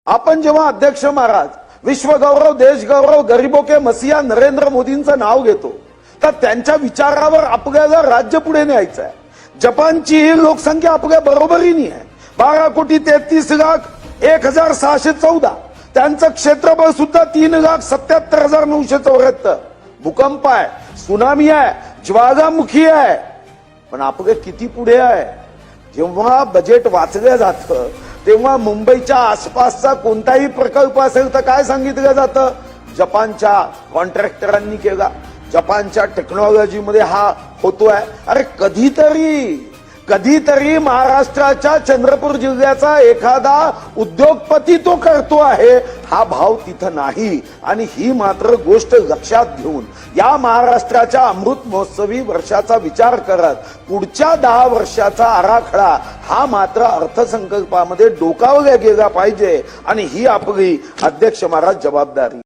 आपण जेव्हा अध्यक्ष महाराज विश्वगौरव देशगौरव गरीबों के मसीहा नरेंद्र मोदींचं नाव घेतो तर त्यांच्या विचारावर आपल्याला राज्य पुढे न्यायचं आहे. जपानची लोकसंख्या आपल्या बरोबरीने आहे. 12,33,01,614. त्यांचं क्षेत्रफळ सुद्धा 3,77,974. भूकंप आहे, सुनामी आहे, ज्वालामुखी आहे, पण आपलं किती पुढे आहे. जेव्हा बजेट वाचलं जातं तेव्हा मुंबईच्या आसपासचा कोणताही प्रकल्प असेल तर काय सांगितलं जातं, जपानच्या कॉन्ट्रॅक्टरांनी केला, जपानच्या टेक्नॉलॉजीमध्ये हा होतोय. अरे कधीतरी महाराष्ट्राच्या चंद्रपूर जिल्ह्याचा एखादा उद्योगपती तो करतो आहे, हा भाव तिथं नाही. आणि ही मात्र गोष्ट लक्षात घेऊन या महाराष्ट्राच्या अमृत महोत्सवी वर्षाचा विचार करत पुढच्या 10 वर्षाचा आराखडा हा मात्र अर्थसंकल्पामध्ये डोकावला गेला पाहिजे. आणि ही आपली अध्यक्ष महाराज जबाबदारी.